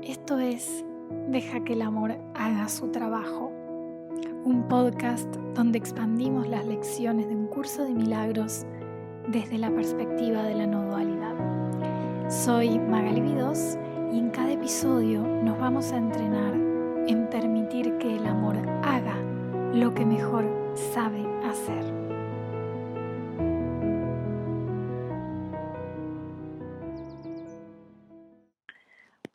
Esto es Deja que el amor haga su trabajo, un podcast donde expandimos las lecciones de un curso de milagros desde la perspectiva de la no dualidad. Soy Magali Vidós y en cada episodio nos vamos a entrenar en permitir que el amor haga lo que mejor sabe hacer.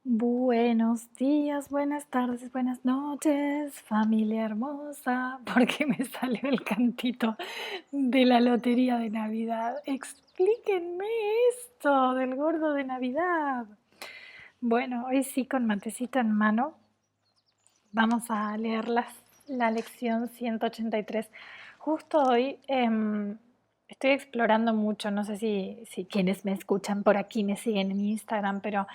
Buenos días, buenas tardes, buenas noches, familia hermosa, porque me salió el cantito de la lotería de Navidad. Explíquenme esto del gordo de Navidad. Bueno, hoy sí con matecito en mano vamos a leer la lección 183. Justo hoy estoy explorando mucho, no sé si quienes me escuchan por aquí me siguen en Instagram, pero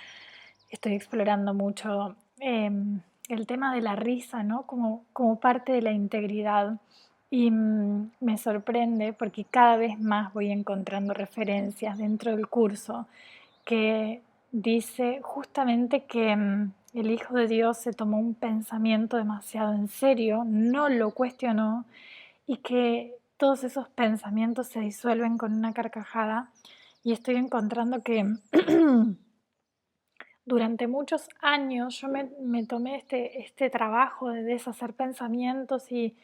estoy explorando mucho el tema de la risa, ¿no? Como parte de la integridad. Y me sorprende porque cada vez más voy encontrando referencias dentro del curso que dice justamente que el Hijo de Dios se tomó un pensamiento demasiado en serio, no lo cuestionó y que todos esos pensamientos se disuelven con una carcajada. Y estoy encontrando que durante muchos años yo me tomé este trabajo de deshacer pensamientos y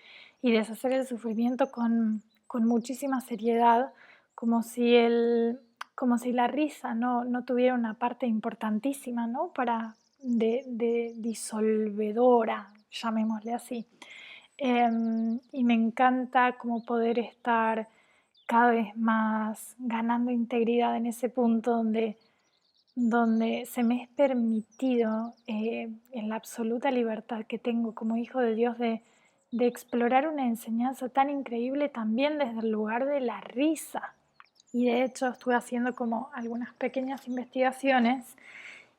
deshacer el sufrimiento con muchísima seriedad, como si, como si la risa no tuviera una parte importantísima, ¿no? De disolvedora, llamémosle así. Y me encanta como poder estar cada vez más ganando integridad en ese punto donde se me es permitido, en la absoluta libertad que tengo como hijo de Dios, de explorar una enseñanza tan increíble también desde el lugar de la risa. Y de hecho estuve haciendo como algunas pequeñas investigaciones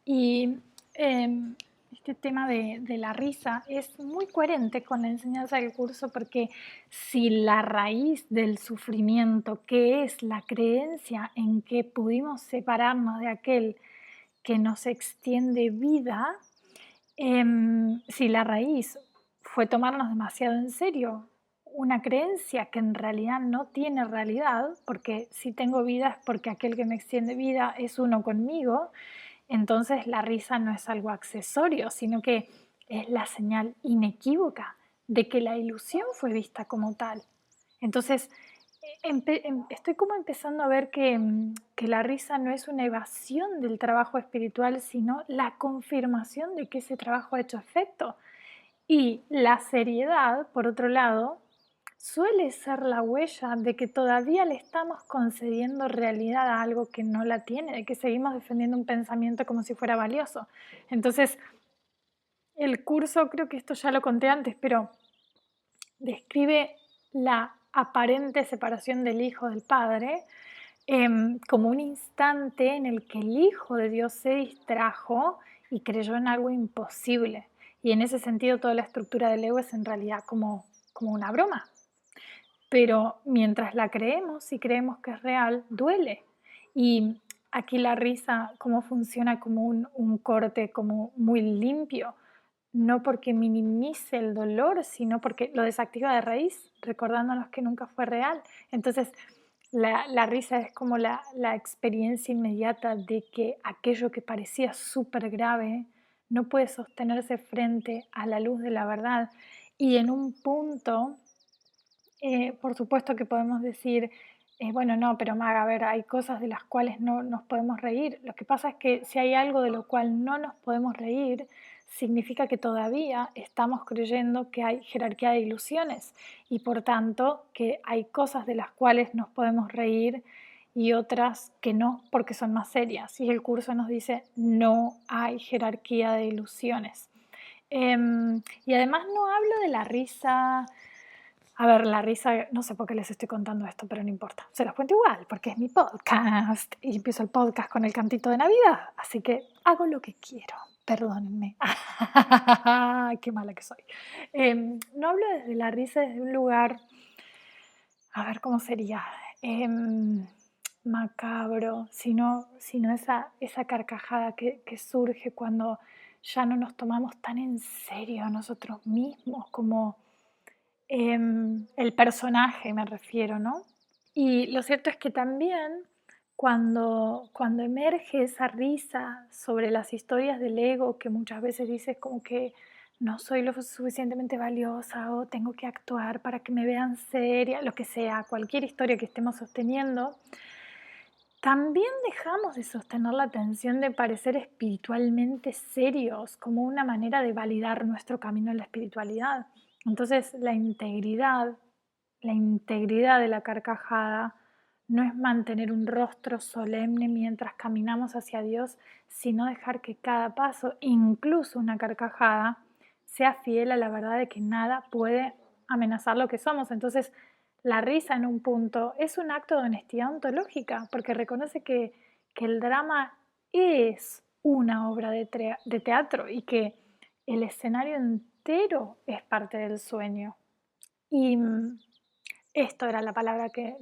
y este tema de la risa es muy coherente con la enseñanza del curso, porque si la raíz del sufrimiento, que es la creencia en que pudimos separarnos de aquel que nos extiende vida, si la raíz fue tomarnos demasiado en serio una creencia que en realidad no tiene realidad, porque si tengo vida es porque aquel que me extiende vida es uno conmigo, entonces la risa no es algo accesorio, sino que es la señal inequívoca de que la ilusión fue vista como tal. Entonces, estoy como empezando a ver que la risa no es una evasión del trabajo espiritual, sino la confirmación de que ese trabajo ha hecho efecto. Y la seriedad, por otro lado, suele ser la huella de que todavía le estamos concediendo realidad a algo que no la tiene, de que seguimos defendiendo un pensamiento como si fuera valioso. Entonces, el curso, creo que esto ya lo conté antes, pero describe la aparente separación del Hijo del Padre como un instante en el que el Hijo de Dios se distrajo y creyó en algo imposible. Y en ese sentido toda la estructura del ego es en realidad como una broma. Pero mientras la creemos y creemos que es real, duele. Y aquí la risa, cómo funciona como un corte como muy limpio, no porque minimice el dolor, sino porque lo desactiva de raíz, recordándonos que nunca fue real. Entonces, la risa es como la experiencia inmediata de que aquello que parecía súper grave no puede sostenerse frente a la luz de la verdad. Y en un punto, por supuesto que podemos decir, bueno, no, pero Maga, a ver, hay cosas de las cuales no nos podemos reír. Lo que pasa es que si hay algo de lo cual no nos podemos reír, significa que todavía estamos creyendo que hay jerarquía de ilusiones y por tanto que hay cosas de las cuales nos podemos reír y otras que no, porque son más serias. Y el curso nos dice, no hay jerarquía de ilusiones. Y además no hablo de la risa. A ver, la risa, no sé por qué les estoy contando esto, pero no importa. Se los cuento igual, porque es mi podcast y empiezo el podcast con el cantito de Navidad, así que hago lo que quiero. Perdónenme. Qué mala que soy. No hablo desde la risa, desde un lugar, a ver cómo sería, macabro, sino esa carcajada que surge cuando ya no nos tomamos tan en serio a nosotros mismos como el personaje, me refiero, ¿no? Y lo cierto es que también cuando emerge esa risa sobre las historias del ego, que muchas veces dices como que no soy lo suficientemente valiosa o tengo que actuar para que me vean seria, lo que sea, cualquier historia que estemos sosteniendo, también dejamos de sostener la tensión de parecer espiritualmente serios como una manera de validar nuestro camino en la espiritualidad. Entonces, la integridad de la carcajada no es mantener un rostro solemne mientras caminamos hacia Dios, sino dejar que cada paso, incluso una carcajada, sea fiel a la verdad de que nada puede amenazar lo que somos. Entonces, la risa en un punto es un acto de honestidad ontológica, porque reconoce que el drama es una obra de teatro y que el escenario entero es parte del sueño. Y esto era la palabra que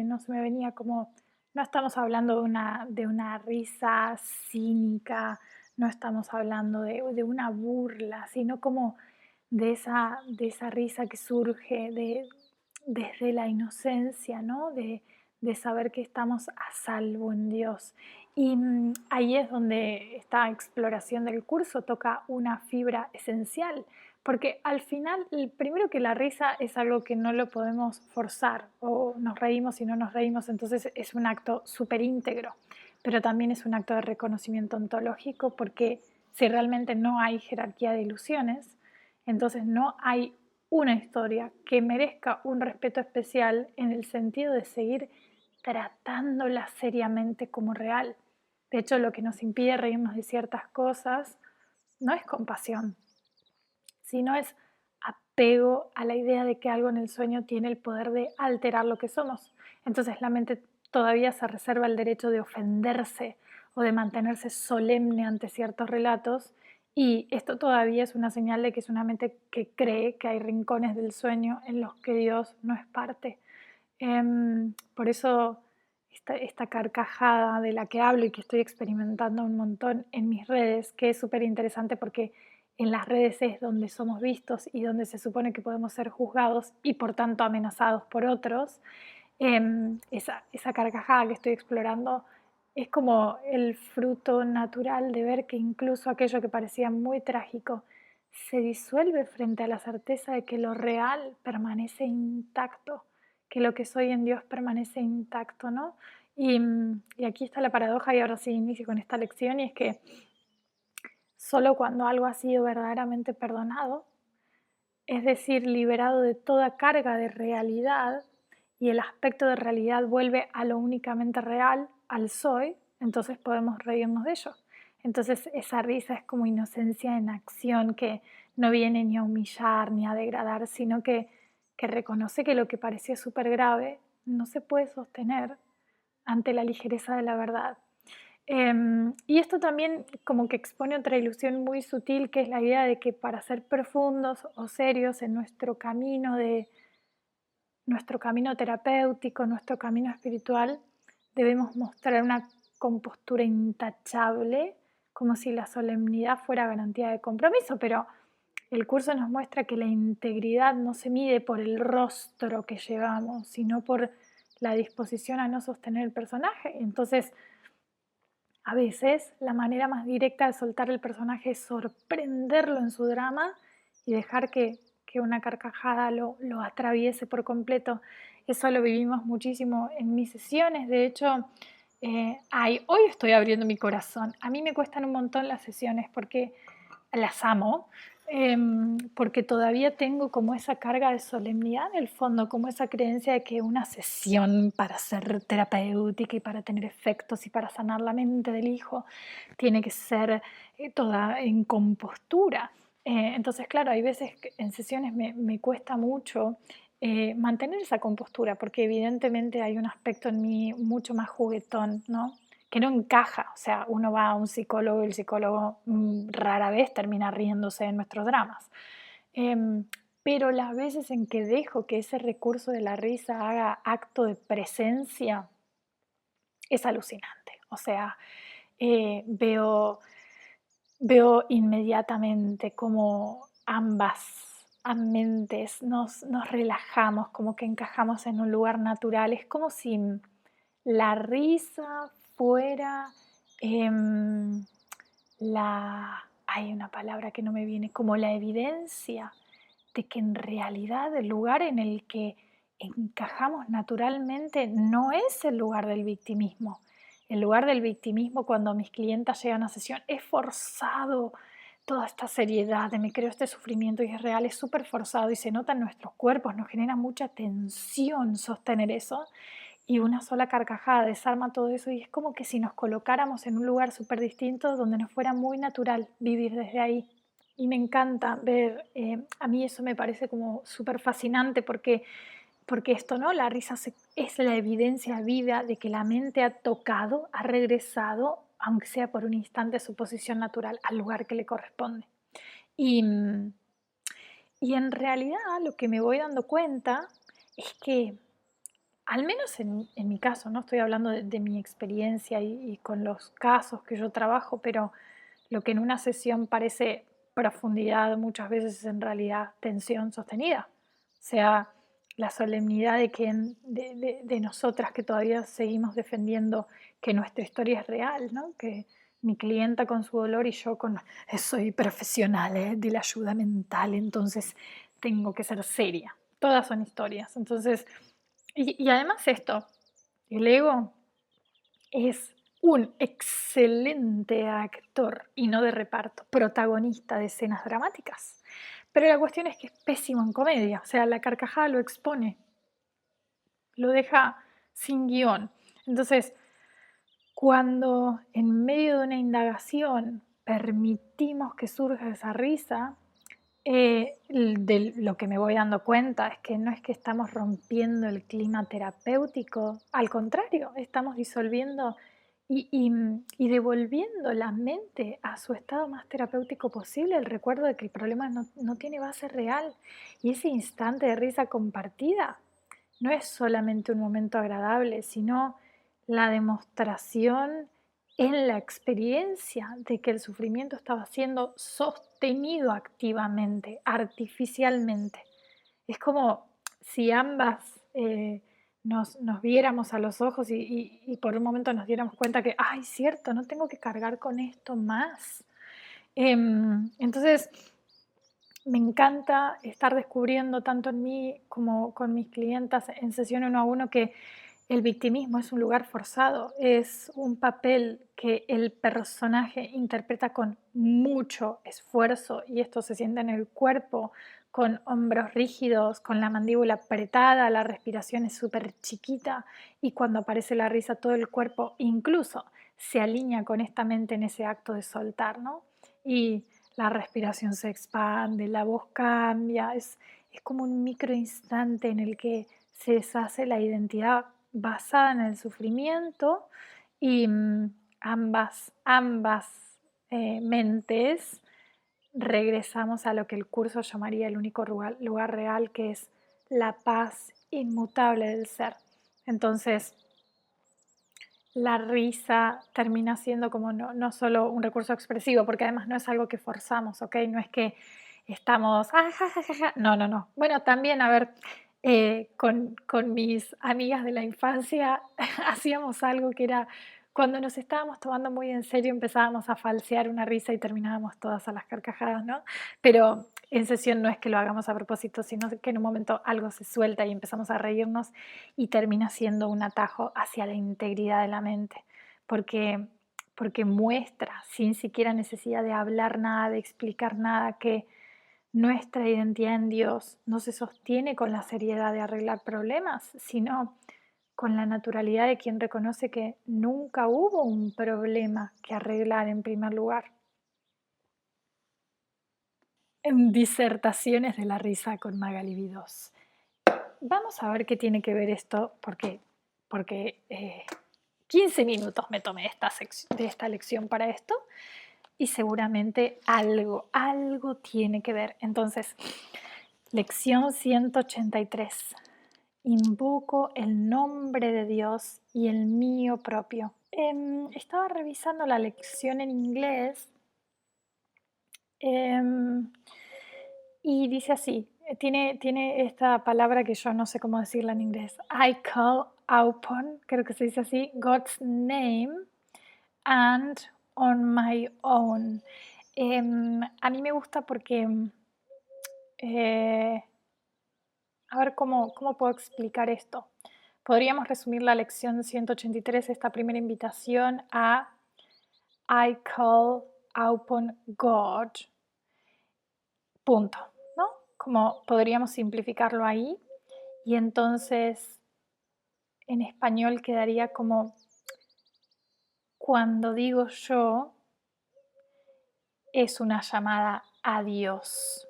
no se me venía, como no estamos hablando de una risa cínica, no estamos hablando de una burla, sino como de esa risa que surge desde la inocencia, ¿no? De saber que estamos a salvo en Dios. Y ahí es donde esta exploración del curso toca una fibra esencial, porque al final, primero que la risa es algo que no lo podemos forzar, o nos reímos y no nos reímos, entonces es un acto súper íntegro, pero también es un acto de reconocimiento ontológico, porque si realmente no hay jerarquía de ilusiones, entonces no hay una historia que merezca un respeto especial en el sentido de seguir tratándola seriamente como real. De hecho, lo que nos impide reírnos de ciertas cosas no es compasión, sino es apego a la idea de que algo en el sueño tiene el poder de alterar lo que somos. Entonces la mente todavía se reserva el derecho de ofenderse o de mantenerse solemne ante ciertos relatos, y esto todavía es una señal de que es una mente que cree que hay rincones del sueño en los que Dios no es parte. Por eso esta carcajada de la que hablo y que estoy experimentando un montón en mis redes, que es súper interesante porque en las redes es donde somos vistos y donde se supone que podemos ser juzgados y por tanto amenazados por otros. Esa carcajada que estoy explorando es como el fruto natural de ver que incluso aquello que parecía muy trágico se disuelve frente a la certeza de que lo real permanece intacto, que lo que soy en Dios permanece intacto, ¿no? Y aquí está la paradoja, y ahora sí inicio con esta lección, y es que solo cuando algo ha sido verdaderamente perdonado, es decir, liberado de toda carga de realidad, y el aspecto de realidad vuelve a lo únicamente real, al soy, entonces podemos reírnos de ello. Entonces esa risa es como inocencia en acción, que no viene ni a humillar ni a degradar, sino que reconoce que lo que parecía súper grave no se puede sostener ante la ligereza de la verdad. Y esto también como que expone otra ilusión muy sutil, que es la idea de que para ser profundos o serios en nuestro camino terapéutico, nuestro camino espiritual, debemos mostrar una compostura intachable, como si la solemnidad fuera garantía de compromiso, pero el curso nos muestra que la integridad no se mide por el rostro que llevamos, sino por la disposición a no sostener el personaje. Entonces, a veces la manera más directa de soltar el personaje es sorprenderlo en su drama y dejar que una carcajada lo atraviese por completo. Eso lo vivimos muchísimo en mis sesiones. De hecho, hoy estoy abriendo mi corazón. A mí me cuestan un montón las sesiones porque las amo, porque todavía tengo como esa carga de solemnidad en el fondo, como esa creencia de que una sesión para ser terapéutica y para tener efectos y para sanar la mente del hijo tiene que ser toda en compostura. Entonces, claro, hay veces que en sesiones me cuesta mucho mantener esa compostura, porque evidentemente hay un aspecto en mí mucho más juguetón, ¿no? Que no encaja. O sea, uno va a un psicólogo y el psicólogo rara vez termina riéndose de nuestros dramas. Em, pero las veces en que dejo que ese recurso de la risa haga acto de presencia es alucinante. O sea, veo veo inmediatamente como ambas mentes nos relajamos, como que encajamos en un lugar natural. Es como si la risa fuera hay una palabra que no me viene, como la evidencia de que en realidad el lugar en el que encajamos naturalmente no es el lugar del victimismo. El lugar del victimismo, cuando mis clientas llegan a sesión, es forzado. Toda esta seriedad de me creo este sufrimiento y es real, es súper forzado y se nota en nuestros cuerpos, nos genera mucha tensión sostener eso, y una sola carcajada desarma todo eso y es como que si nos colocáramos en un lugar súper distinto donde nos fuera muy natural vivir desde ahí. Y me encanta ver, a mí eso me parece como súper fascinante porque esto, ¿no? La risa es la evidencia viva de que la mente ha tocado, ha regresado, aunque sea por un instante, a su posición natural, al lugar que le corresponde. Y, y en realidad lo que me voy dando cuenta es que, al menos en mi caso, no estoy hablando de mi experiencia y con los casos que yo trabajo, pero lo que en una sesión parece profundidad muchas veces es en realidad tensión sostenida. O sea, la solemnidad de nosotras que todavía seguimos defendiendo que nuestra historia es real, ¿no? Que mi clienta con su dolor y yo con soy profesional de la ayuda mental, entonces tengo que ser seria. Todas son historias. Entonces, y además esto, el ego es un excelente actor, y no de reparto, protagonista de escenas dramáticas. Pero la cuestión es que es pésimo en comedia, o sea, la carcajada lo expone, lo deja sin guión. Entonces, cuando en medio de una indagación permitimos que surja esa risa, de lo que me voy dando cuenta es que no es que estamos rompiendo el clima terapéutico, al contrario, estamos disolviendo y devolviendo la mente a su estado más terapéutico posible, el recuerdo de que el problema no tiene base real. Y ese instante de risa compartida no es solamente un momento agradable, sino la demostración en la experiencia de que el sufrimiento estaba siendo sostenido activamente, artificialmente. Es como si ambas nos viéramos a los ojos y por un momento nos diéramos cuenta que, ay, cierto, no tengo que cargar con esto más. Entonces, me encanta estar descubriendo tanto en mí como con mis clientas en sesión uno a uno que el victimismo es un lugar forzado, es un papel que el personaje interpreta con mucho esfuerzo y esto se siente en el cuerpo, con hombros rígidos, con la mandíbula apretada, la respiración es súper chiquita y cuando aparece la risa todo el cuerpo incluso se alinea con esta mente en ese acto de soltar, ¿no? Y la respiración se expande, la voz cambia, es como un micro instante en el que se deshace la identidad basada en el sufrimiento y ambas mentes regresamos a lo que el curso llamaría el único lugar real, que es la paz inmutable del ser. Entonces, la risa termina siendo como no solo un recurso expresivo, porque además no es algo que forzamos, ¿ok? No es que estamos, ja, ja, ja, ja. No, no, no. Bueno, también, a ver, con mis amigas de la infancia hacíamos algo que era, cuando nos estábamos tomando muy en serio, empezábamos a falsear una risa y terminábamos todas a las carcajadas, ¿no? Pero en sesión no es que lo hagamos a propósito, sino que en un momento algo se suelta y empezamos a reírnos y termina siendo un atajo hacia la integridad de la mente, porque, porque muestra, sin siquiera necesidad de hablar nada, de explicar nada, que nuestra identidad en Dios no se sostiene con la seriedad de arreglar problemas, sino con la naturalidad de quien reconoce que nunca hubo un problema que arreglar en primer lugar. En Disertaciones de la risa con Magali Vidós. Vamos a ver qué tiene que ver esto, porque 15 minutos me tomé de esta lección para esto y seguramente algo tiene que ver. Entonces, lección 183. Invoco el nombre de Dios y el mío propio. Estaba revisando la lección en inglés Em, y dice así, tiene esta palabra que yo no sé cómo decirla en inglés. I call upon, creo que se dice así, God's name and on my own. A mí me gusta porque, eh, a ver cómo puedo explicar esto. Podríamos resumir la lección 183, esta primera invitación, a I call upon God, punto, ¿no? Como podríamos simplificarlo ahí y entonces en español quedaría como cuando digo yo es una llamada a Dios.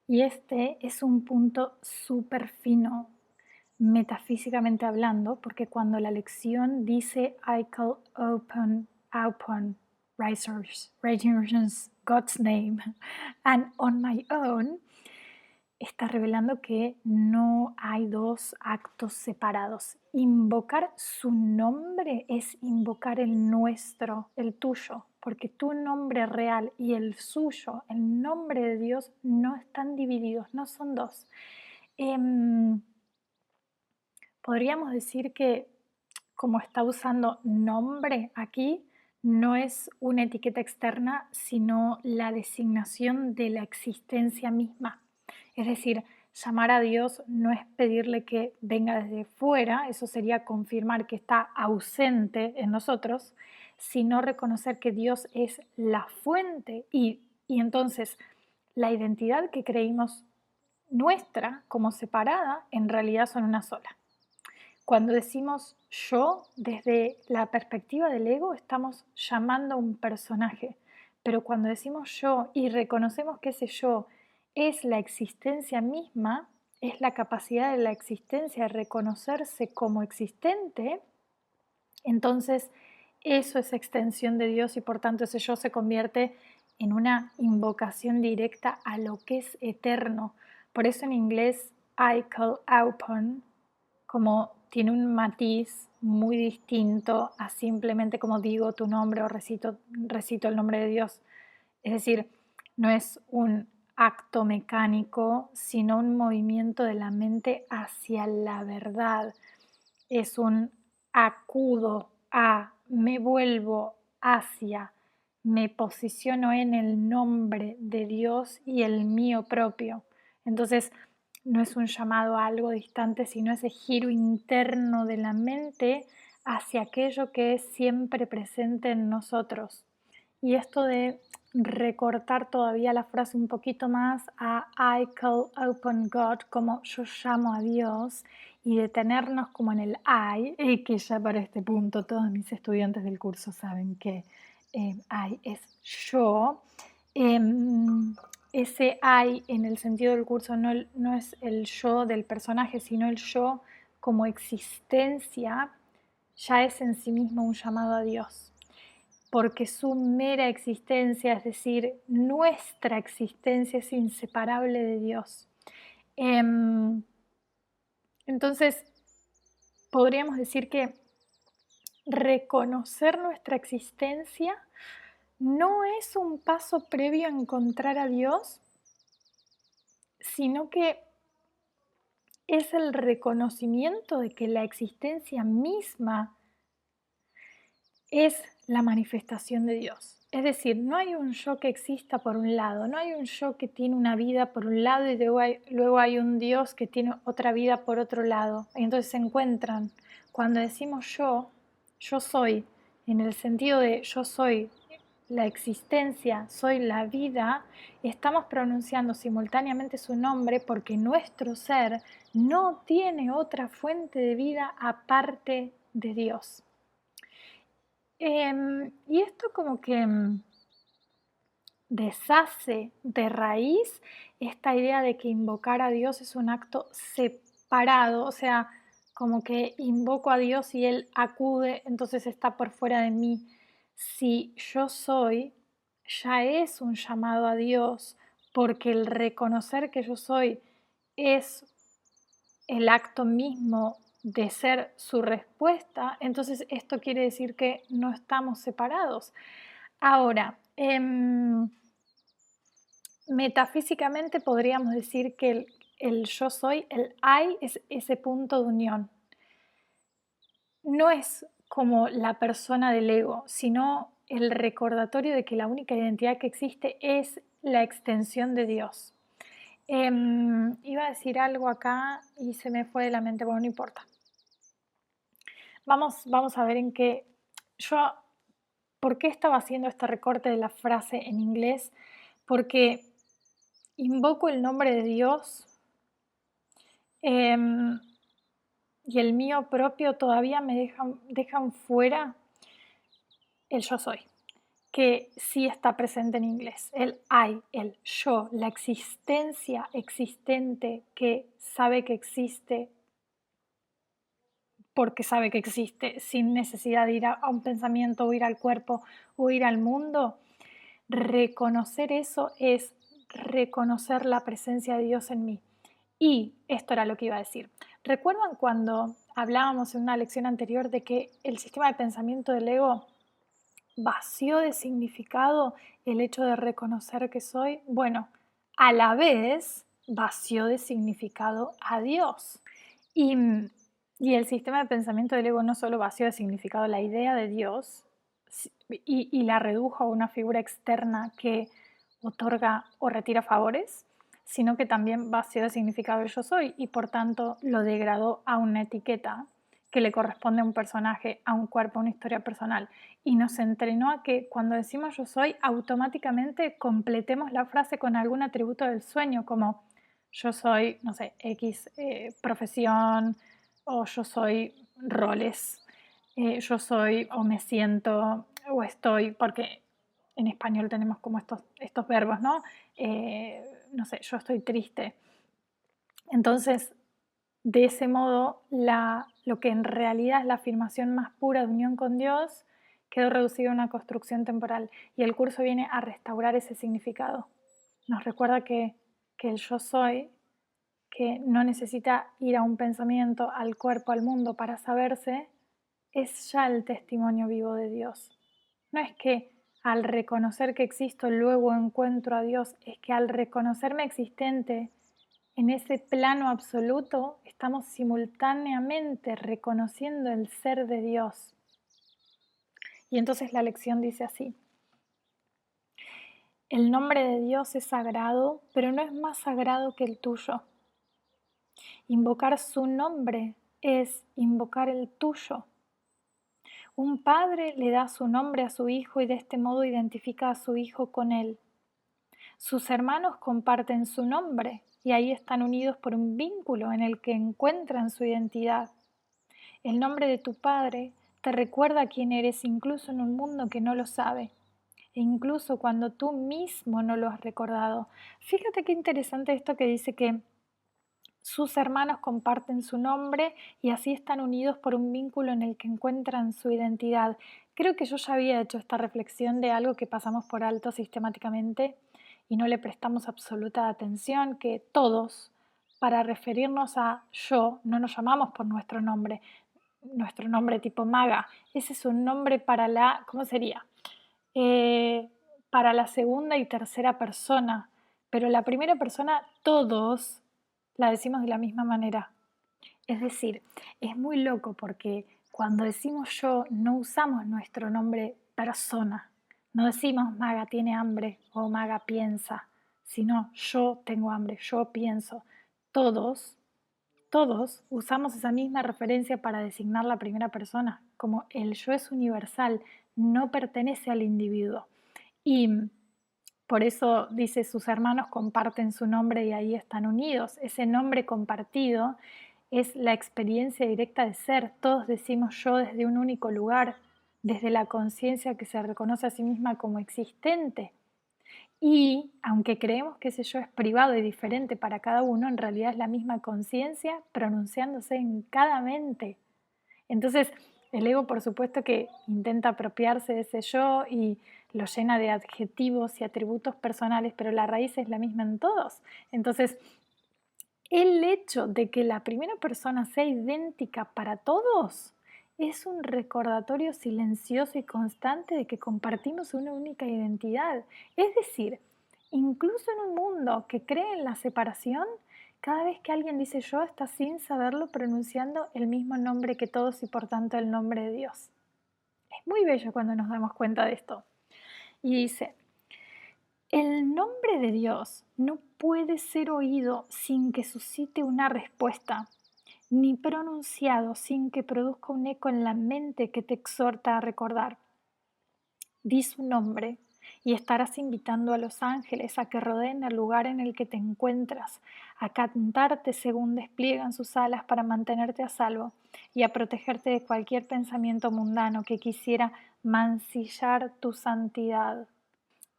Y este es un punto súper fino, metafísicamente hablando, porque cuando la lección dice I call upon risers, God's name, and on my own, está revelando que no hay dos actos separados. Invocar su nombre es invocar el nuestro, el tuyo, porque tu nombre real y el suyo, el nombre de Dios, no están divididos, no son dos. Podríamos decir que como está usando nombre aquí, no es una etiqueta externa, sino la designación de la existencia misma. Es decir, llamar a Dios no es pedirle que venga desde fuera, eso sería confirmar que está ausente en nosotros, sino reconocer que Dios es la fuente y entonces la identidad que creímos nuestra como separada, en realidad son una sola. Cuando decimos yo, desde la perspectiva del ego, estamos llamando a un personaje. Pero cuando decimos yo y reconocemos que ese yo es la existencia misma, es la capacidad de la existencia de reconocerse como existente, entonces eso es extensión de Dios y por tanto ese yo se convierte en una invocación directa a lo que es eterno. Por eso en inglés I call upon como tiene un matiz muy distinto a simplemente como digo tu nombre o recito el nombre de Dios. Es decir, no es un acto mecánico, sino un movimiento de la mente hacia la verdad. Es un acudo a, me vuelvo hacia, me posiciono en el nombre de Dios y el mío propio. Entonces, no es un llamado a algo distante, sino ese giro interno de la mente hacia aquello que es siempre presente en nosotros. Y esto de recortar todavía la frase un poquito más a I call upon God, como yo llamo a Dios, y detenernos como en el I, y que ya para este punto todos mis estudiantes del curso saben que I es yo. Ese I en el sentido del curso no es el yo del personaje, sino el yo como existencia, ya es en sí mismo un llamado a Dios porque su mera existencia, es decir, nuestra existencia es inseparable de Dios. Entonces, podríamos decir que reconocer nuestra existencia no es un paso previo a encontrar a Dios, sino que es el reconocimiento de que la existencia misma es la manifestación de Dios. Es decir, no hay un yo que exista por un lado, no hay un yo que tiene una vida por un lado y luego hay un Dios que tiene otra vida por otro lado. Y entonces se encuentran. Cuando decimos yo soy, en el sentido de yo soy la existencia, soy la vida, estamos pronunciando simultáneamente su nombre porque nuestro ser no tiene otra fuente de vida aparte de Dios. Y esto como que deshace de raíz esta idea de que invocar a Dios es un acto separado, o sea, como que invoco a Dios y Él acude, entonces está por fuera de mí. Si yo soy, ya es un llamado a Dios, porque el reconocer que yo soy es el acto mismo de ser su respuesta, entonces esto quiere decir que no estamos separados. Ahora, Metafísicamente podríamos decir que el yo soy, el I, es ese punto de unión. No es como la persona del ego, sino el recordatorio de que la única identidad que existe es la extensión de Dios. Iba a decir algo acá y se me fue de la mente, bueno, no importa. Vamos a ver en qué. ¿Por qué estaba haciendo este recorte de la frase en inglés? Porque invoco el nombre de Dios em, y el mío propio todavía me dejan fuera el yo soy, que sí está presente en inglés. El I, el yo, la existencia existente que sabe que existe porque sabe que existe sin necesidad de ir a un pensamiento o ir al cuerpo o ir al mundo. Reconocer eso es reconocer la presencia de Dios en mí. Y esto era lo que iba a decir. ¿Recuerdan cuando hablábamos en una lección anterior de que el sistema de pensamiento del ego vació de significado el hecho de reconocer que soy? Bueno, a la vez vació de significado a Dios. Y, y el sistema de pensamiento del ego no solo vació de significado la idea de Dios y la redujo a una figura externa que otorga o retira favores, sino que también vació de significado el yo soy y por tanto lo degradó a una etiqueta que le corresponde a un personaje, a un cuerpo, a una historia personal. Y nos entrenó a que cuando decimos yo soy, automáticamente completemos la frase con algún atributo del sueño, como yo soy, no sé, X profesión, o yo soy roles, yo soy o me siento o estoy, porque en español tenemos como estos verbos, ¿no? No sé, yo estoy triste. Entonces, de ese modo, lo que en realidad es la afirmación más pura de unión con Dios quedó reducido a una construcción temporal y el curso viene a restaurar ese significado. Nos recuerda que el yo soy, que no necesita ir a un pensamiento, al cuerpo, al mundo para saberse, es ya el testimonio vivo de Dios. No es que al reconocer que existo luego encuentro a Dios, es que al reconocerme existente en ese plano absoluto estamos simultáneamente reconociendo el ser de Dios. Y entonces la lección dice así: el nombre de Dios es sagrado, pero no es más sagrado que el tuyo. Invocar su nombre es invocar el tuyo. Un padre le da su nombre a su hijo y de este modo identifica a su hijo con él. Sus hermanos comparten su nombre y ahí están unidos por un vínculo en el que encuentran su identidad. El nombre de tu padre te recuerda quién eres incluso en un mundo que no lo sabe, e incluso cuando tú mismo no lo has recordado. Fíjate qué interesante esto que dice que sus hermanos comparten su nombre y así están unidos por un vínculo en el que encuentran su identidad. Creo que yo ya había hecho esta reflexión de algo que pasamos por alto sistemáticamente y no le prestamos absoluta atención, que todos, para referirnos a yo, no nos llamamos por nuestro nombre tipo maga. Ese es un nombre para la, ¿cómo sería? Para la segunda y tercera persona, pero la primera persona todos la decimos de la misma manera. Es decir, es muy loco porque cuando decimos yo no usamos nuestro nombre persona. No decimos Maga tiene hambre o Maga piensa, sino yo tengo hambre, yo pienso. Todos, todos usamos esa misma referencia para designar la primera persona, como el yo es universal, no pertenece al individuo. Y por eso dice, sus hermanos comparten su nombre y ahí están unidos. Ese nombre compartido es la experiencia directa de ser. Todos decimos yo desde un único lugar, desde la conciencia que se reconoce a sí misma como existente. Y aunque creemos que ese yo es privado y diferente para cada uno, en realidad es la misma conciencia pronunciándose en cada mente. Entonces, el ego, por supuesto, que intenta apropiarse de ese yo y lo llena de adjetivos y atributos personales, pero la raíz es la misma en todos. Entonces, el hecho de que la primera persona sea idéntica para todos es un recordatorio silencioso y constante de que compartimos una única identidad. Es decir, Incluso en un mundo que cree en la separación, cada vez que alguien dice yo, está sin saberlo pronunciando el mismo nombre que todos y por tanto el nombre de Dios. Es muy bello cuando nos damos cuenta de esto. Y dice, el nombre de Dios no puede ser oído sin que suscite una respuesta, ni pronunciado sin que produzca un eco en la mente que te exhorta a recordar. Di su nombre y estarás invitando a los ángeles a que rodeen el lugar en el que te encuentras, a cantarte según despliegan sus alas para mantenerte a salvo y a protegerte de cualquier pensamiento mundano que quisiera mancillar tu santidad.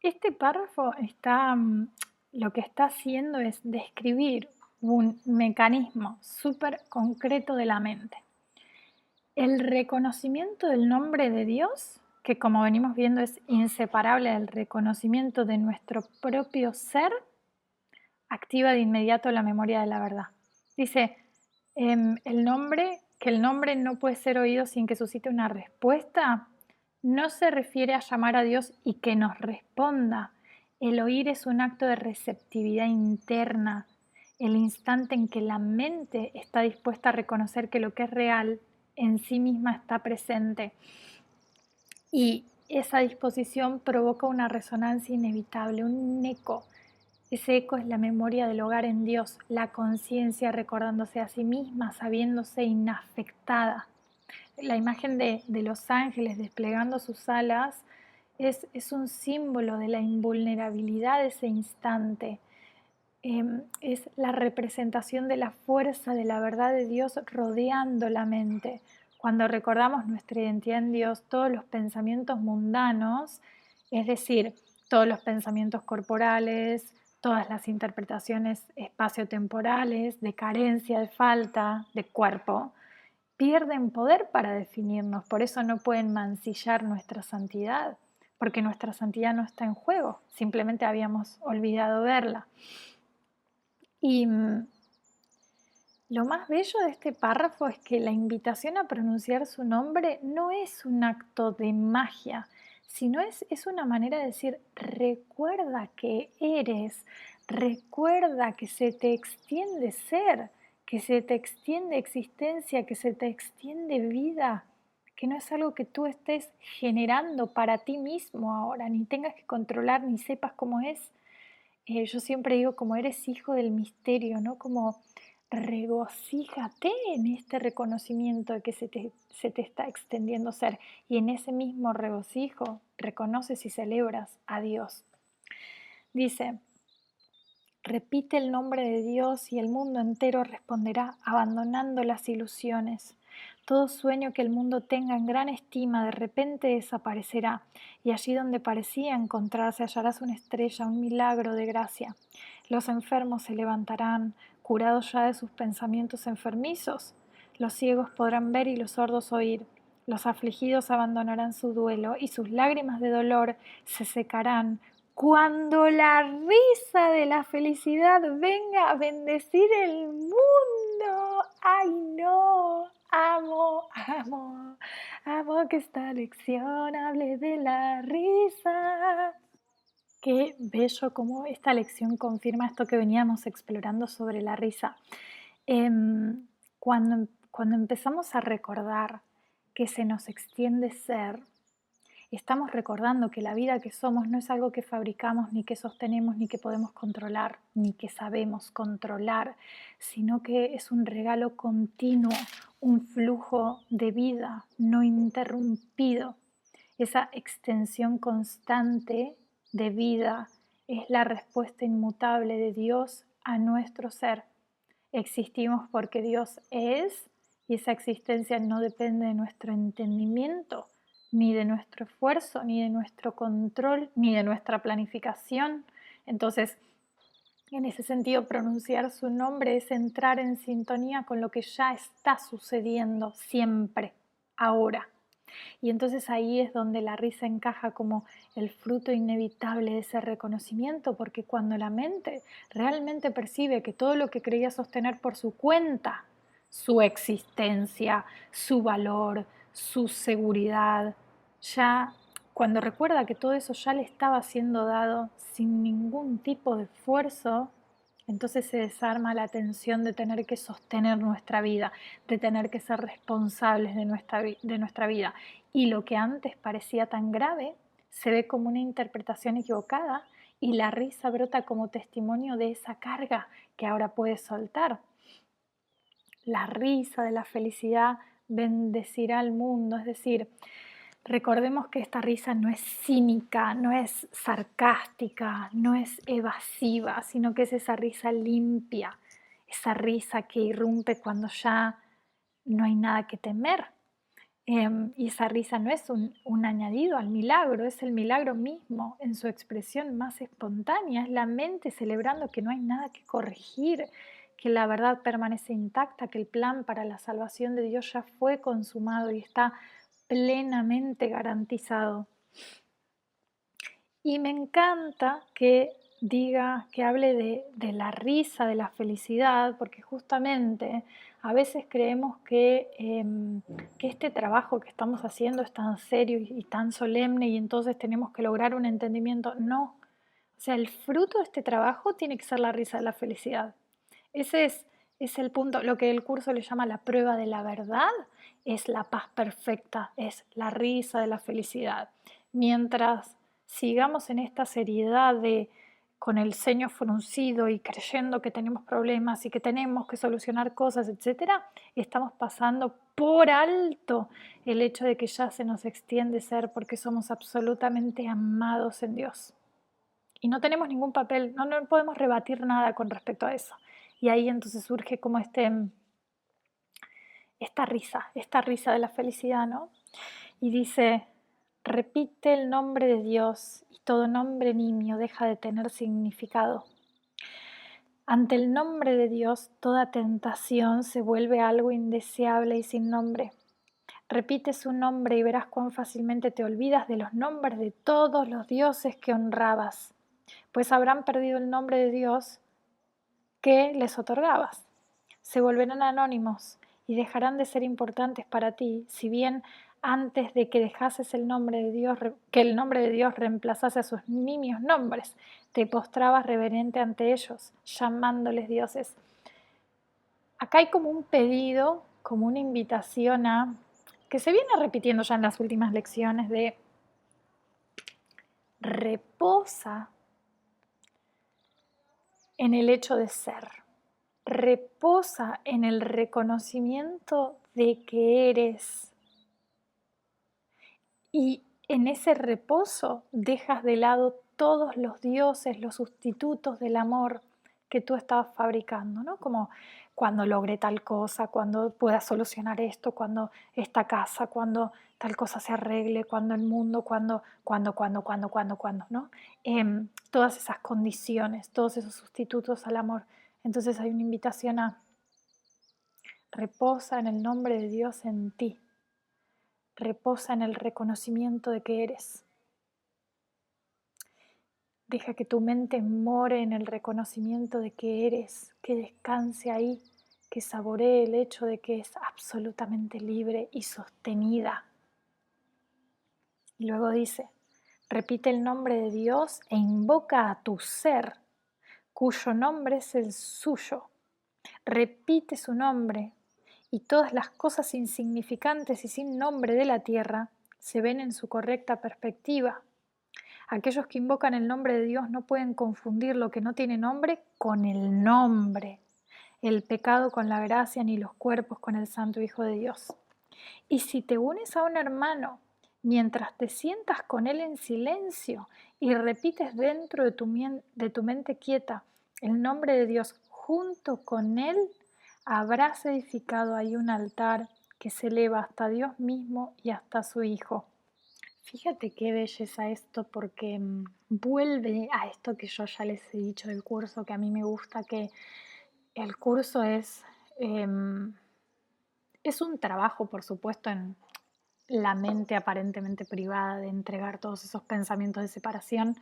Este párrafo lo que está haciendo es describir un mecanismo súper concreto de la mente. El reconocimiento del nombre de Dios, que como venimos viendo es inseparable del reconocimiento de nuestro propio ser, activa de inmediato la memoria de la verdad. Dice, que el nombre no puede ser oído sin que suscite una respuesta, no se refiere a llamar a Dios y que nos responda. El oír es un acto de receptividad interna, el instante en que la mente está dispuesta a reconocer que lo que es real en sí misma está presente. Y esa disposición provoca una resonancia inevitable, un eco. Ese eco es la memoria del hogar en Dios, la conciencia recordándose a sí misma, sabiéndose inafectada. La imagen de los ángeles desplegando sus alas es un símbolo de la invulnerabilidad de ese instante. Es la representación de la fuerza de la verdad de Dios rodeando la mente. Cuando recordamos nuestra identidad en Dios, todos los pensamientos mundanos, es decir, todos los pensamientos corporales, todas las interpretaciones espaciotemporales, de carencia, de falta, de cuerpo, pierden poder para definirnos. Por eso no pueden mancillar nuestra santidad, porque nuestra santidad no está en juego, simplemente habíamos olvidado verla. Y lo más bello de este párrafo es que la invitación a pronunciar su nombre no es un acto de magia, sino es una manera de decir, recuerda que eres, recuerda que se te extiende ser, que se te extiende existencia, que se te extiende vida, que no es algo que tú estés generando para ti mismo ahora, ni tengas que controlar, ni sepas cómo es. Yo siempre digo, como eres hijo del misterio, ¿no? Como regocíjate en este reconocimiento de que se te está extendiendo ser. Y en ese mismo regocijo reconoces y celebras a Dios. Dice, repite el nombre de Dios y el mundo entero responderá abandonando las ilusiones. Todo sueño que el mundo tenga en gran estima de repente desaparecerá, y allí donde parecía encontrarse hallarás una estrella, un milagro de gracia. Los enfermos se levantarán, curados ya de sus pensamientos enfermizos. Los ciegos podrán ver y los sordos oír. Los afligidos abandonarán su duelo y sus lágrimas de dolor se secarán cuando la risa de la felicidad venga a bendecir el mundo. ¡Ay no! Amo que esta lección hable de la risa. Qué bello cómo esta lección confirma esto que veníamos explorando sobre la risa. Cuando empezamos a recordar que se nos extiende ser, estamos recordando que la vida que somos no es algo que fabricamos, ni que sostenemos, ni que podemos controlar, ni que sabemos controlar, sino que es un regalo continuo, un flujo de vida no interrumpido. Esa extensión constante de vida es la respuesta inmutable de Dios a nuestro ser. Existimos porque Dios es, y esa existencia no depende de nuestro entendimiento, ni de nuestro esfuerzo, ni de nuestro control, ni de nuestra planificación. Entonces, en ese sentido, pronunciar su nombre es entrar en sintonía con lo que ya está sucediendo siempre, ahora. Y entonces ahí es donde la risa encaja como el fruto inevitable de ese reconocimiento, porque cuando la mente realmente percibe que todo lo que creía sostener por su cuenta, su existencia, su valor, su seguridad, ya cuando recuerda que todo eso ya le estaba siendo dado sin ningún tipo de esfuerzo, entonces se desarma la tensión de tener que sostener nuestra vida, de tener que ser responsables de nuestra vida. Y lo que antes parecía tan grave se ve como una interpretación equivocada y la risa brota como testimonio de esa carga que ahora puedes soltar. La risa de la felicidad bendecirá al mundo, es decir, recordemos que esta risa no es cínica, no es sarcástica, no es evasiva, sino que es esa risa limpia, esa risa que irrumpe cuando ya no hay nada que temer. Y esa risa no es un añadido al milagro, es el milagro mismo en su expresión más espontánea, es la mente celebrando que no hay nada que corregir, que la verdad permanece intacta, que el plan para la salvación de Dios ya fue consumado y está plenamente garantizado. Y me encanta que diga, que hable de la risa, de la felicidad, porque justamente a veces creemos que este trabajo que estamos haciendo es tan serio y tan solemne y entonces tenemos que lograr un entendimiento. No, o sea, el fruto de este trabajo tiene que ser la risa de la felicidad. Ese es el punto, lo que el curso le llama la prueba de la verdad, es la paz perfecta, es la risa de la felicidad. Mientras sigamos en esta seriedad de con el ceño fruncido y creyendo que tenemos problemas y que tenemos que solucionar cosas, etcétera, estamos pasando por alto el hecho de que ya se nos extiende ser porque somos absolutamente amados en Dios. Y no tenemos ningún papel, no podemos rebatir nada con respecto a eso. Y ahí entonces surge como esta risa de la felicidad, ¿no? Y dice, repite el nombre de Dios y todo nombre nimio deja de tener significado. Ante el nombre de Dios, toda tentación se vuelve algo indeseable y sin nombre. Repite su nombre y verás cuán fácilmente te olvidas de los nombres de todos los dioses que honrabas, pues habrán perdido el nombre de Dios que les otorgabas. Se volverán anónimos y dejarán de ser importantes para ti, si bien antes de que dejases el nombre de Dios, que el nombre de Dios reemplazase a sus nimios nombres, te postrabas reverente ante ellos, llamándoles dioses. Acá hay como un pedido, como una invitación a, que se viene repitiendo ya en las últimas lecciones, de reposa en el hecho de ser. Reposa en el reconocimiento de que eres. Y en ese reposo dejas de lado todos los dioses, los sustitutos del amor que tú estabas fabricando, ¿no? Como cuando logré tal cosa, cuando pueda solucionar esto, cuando esta casa, cuando tal cosa se arregle, cuando el mundo, cuando, ¿no? Todas esas condiciones, todos esos sustitutos al amor. Entonces hay una invitación a reposa en el nombre de Dios en ti. Reposa en el reconocimiento de que eres. Deja que tu mente more en el reconocimiento de que eres, que descanse ahí, que saboree el hecho de que es absolutamente libre y sostenida. Y luego dice, repite el nombre de Dios e invoca a tu ser, cuyo nombre es el suyo. Repite su nombre y todas las cosas insignificantes y sin nombre de la tierra se ven en su correcta perspectiva. Aquellos que invocan el nombre de Dios no pueden confundir lo que no tiene nombre con el nombre, el pecado con la gracia, ni los cuerpos con el Santo Hijo de Dios. Y si te unes a un hermano mientras te sientas con él en silencio y repites dentro de tu mente quieta el nombre de Dios junto con él, habrás edificado ahí un altar que se eleva hasta Dios mismo y hasta su Hijo. Fíjate qué belleza esto, porque vuelve a esto que yo ya les he dicho del curso, que a mí me gusta, que el curso es un trabajo, por supuesto, en la mente aparentemente privada de entregar todos esos pensamientos de separación,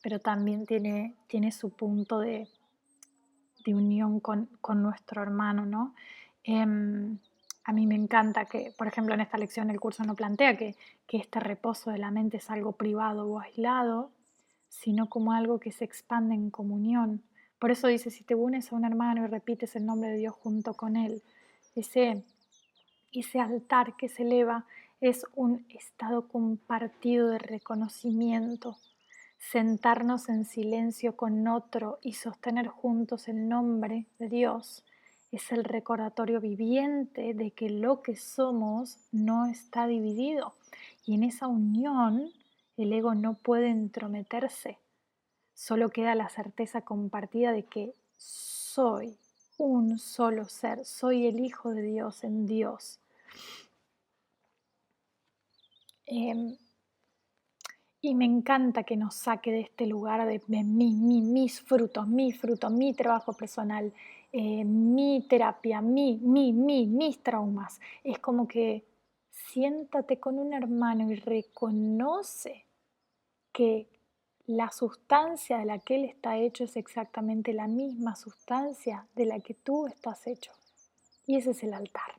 pero también tiene su punto de unión con nuestro hermano, ¿no? A mí me encanta que, por ejemplo, en esta lección el curso no plantea que este reposo de la mente es algo privado o aislado, sino como algo que se expande en comunión. Por eso dice, si te unes a un hermano y repites el nombre de Dios junto con él, ese altar que se eleva es un estado compartido de reconocimiento. Sentarnos en silencio con otro y sostener juntos el nombre de Dios es el recordatorio viviente de que lo que somos no está dividido. Y en esa unión el ego no puede entrometerse. Solo queda la certeza compartida de que soy un solo ser, soy el Hijo de Dios en Dios. Y me encanta que nos saque de este lugar de mis frutos, mi trabajo personal, mi terapia, mis traumas. Es como que siéntate con un hermano y reconoce que la sustancia de la que él está hecho es exactamente la misma sustancia de la que tú estás hecho. Y ese es el altar.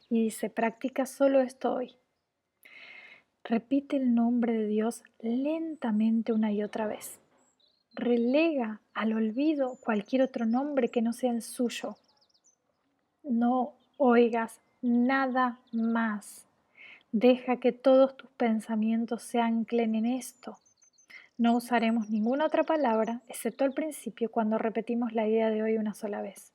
Y dice, practica solo esto hoy. Repite el nombre de Dios lentamente una y otra vez. Relega al olvido cualquier otro nombre que no sea el suyo. No oigas nada más. Deja que todos tus pensamientos se anclen en esto. No usaremos ninguna otra palabra, excepto al principio cuando repetimos la idea de hoy una sola vez.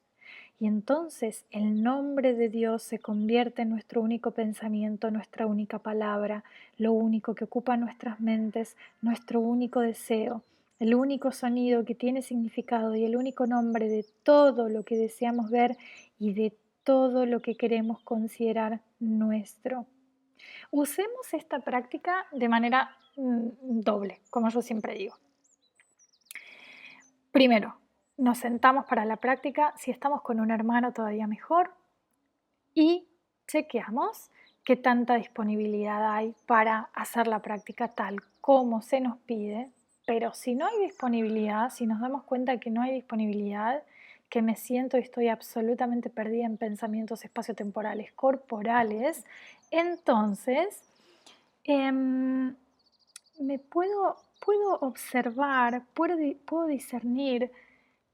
Y entonces el nombre de Dios se convierte en nuestro único pensamiento, nuestra única palabra, lo único que ocupa nuestras mentes, nuestro único deseo, el único sonido que tiene significado y el único nombre de todo lo que deseamos ver y de todo lo que queremos considerar nuestro. Usemos esta práctica de manera doble, como yo siempre digo. Primero, nos sentamos para la práctica, si estamos con un hermano todavía mejor, y chequeamos qué tanta disponibilidad hay para hacer la práctica tal como se nos pide, pero si no hay disponibilidad, si nos damos cuenta de que no hay disponibilidad, que me siento y estoy absolutamente perdida en pensamientos espaciotemporales corporales, entonces me puedo observar, puedo discernir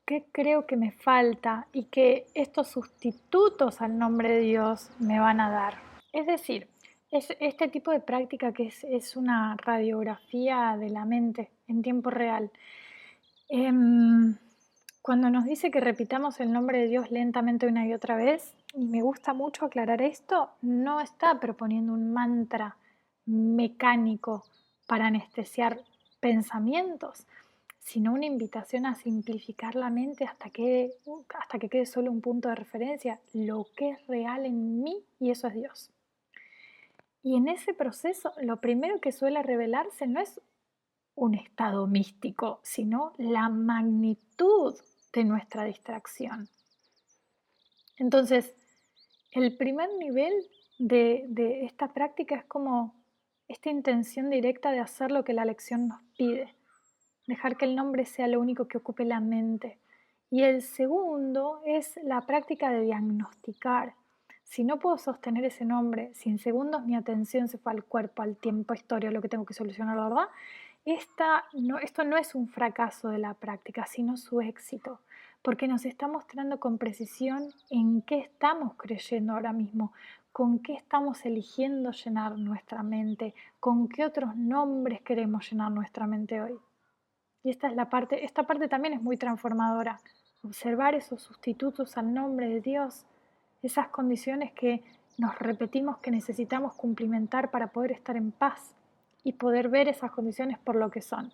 qué creo que me falta y que estos sustitutos al nombre de Dios me van a dar. Es decir, es este tipo de práctica que es una radiografía de la mente en tiempo real. Cuando nos dice que repitamos el nombre de Dios lentamente una y otra vez, y me gusta mucho aclarar esto, no está proponiendo un mantra mecánico para anestesiar pensamientos, sino una invitación a simplificar la mente hasta que quede solo un punto de referencia, lo que es real en mí, y eso es Dios. Y en ese proceso, lo primero que suele revelarse no es un estado místico, sino la magnitud de nuestra distracción. Entonces, el primer nivel de esta práctica es como esta intención directa de hacer lo que la lección nos pide, dejar que el nombre sea lo único que ocupe la mente. Y el segundo es la práctica de diagnosticar. Si no puedo sostener ese nombre, si en segundos mi atención se fue al cuerpo, al tiempo, a historia, lo que tengo que solucionar, la verdad, esto no es un fracaso de la práctica, sino su éxito, porque nos está mostrando con precisión en qué estamos creyendo ahora mismo, con qué estamos eligiendo llenar nuestra mente, con qué otros nombres queremos llenar nuestra mente hoy. Y esta parte también es muy transformadora. Observar esos sustitutos al nombre de Dios, esas condiciones que nos repetimos que necesitamos cumplimentar para poder estar en paz y poder ver esas condiciones por lo que son.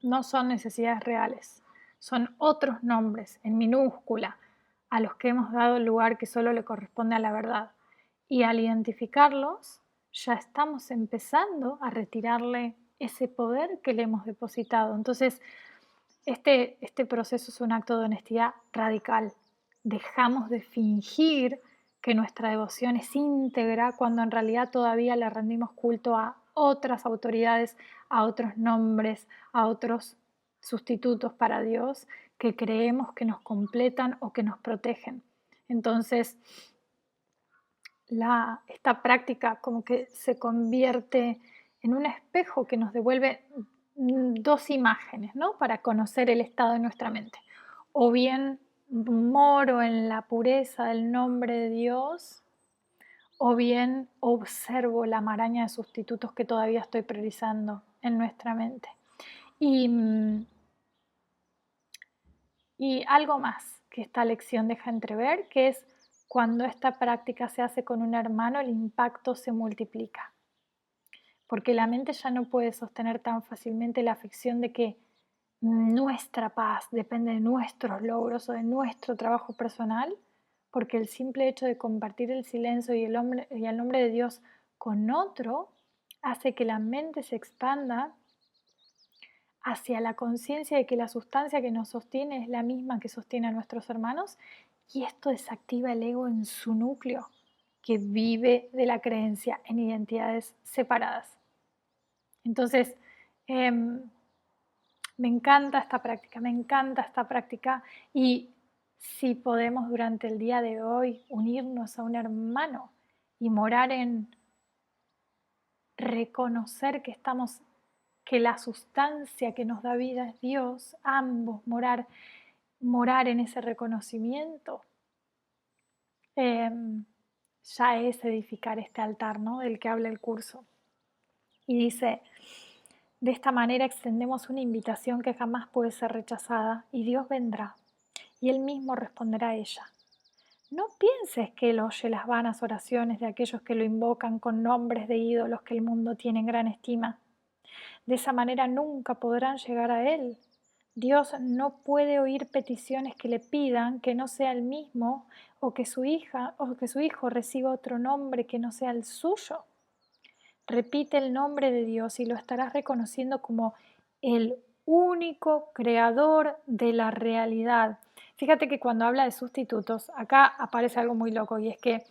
No son necesidades reales, son otros nombres en minúscula a los que hemos dado el lugar que solo le corresponde a la verdad. Y al identificarlos, ya estamos empezando a retirarle ese poder que le hemos depositado. Entonces, este proceso es un acto de honestidad radical. Dejamos de fingir que nuestra devoción es íntegra cuando en realidad todavía le rendimos culto a otras autoridades, a otros nombres, a otros sustitutos para Dios que creemos que nos completan o que nos protegen. Entonces, esta práctica como que se convierte en un espejo que nos devuelve dos imágenes, ¿no? Para conocer el estado de nuestra mente. O bien moro en la pureza del nombre de Dios, o bien observo la maraña de sustitutos que todavía estoy priorizando en nuestra mente. Y algo más que esta lección deja entrever, que es cuando esta práctica se hace con un hermano, el impacto se multiplica. Porque la mente ya no puede sostener tan fácilmente la ficción de que nuestra paz depende de nuestros logros o de nuestro trabajo personal, porque el simple hecho de compartir el silencio y el nombre de Dios con otro hace que la mente se expanda hacia la conciencia de que la sustancia que nos sostiene es la misma que sostiene a nuestros hermanos, y esto desactiva el ego en su núcleo, que vive de la creencia en identidades separadas. Entonces, me encanta esta práctica, y si podemos durante el día de hoy unirnos a un hermano y morar en reconocer que la sustancia que nos da vida es Dios, ambos morar en ese reconocimiento, ya es edificar este altar, ¿no? Del que habla el curso. Y dice: de esta manera extendemos una invitación que jamás puede ser rechazada, y Dios vendrá, y Él mismo responderá a ella. No pienses que Él oye las vanas oraciones de aquellos que lo invocan con nombres de ídolos que el mundo tiene en gran estima. De esa manera nunca podrán llegar a Él. Dios no puede oír peticiones que le pidan que no sea el mismo, o que su hijo reciba otro nombre que no sea el suyo. Repite el nombre de Dios y lo estarás reconociendo como el único creador de la realidad. Fíjate que cuando habla de sustitutos, acá aparece algo muy loco, y es que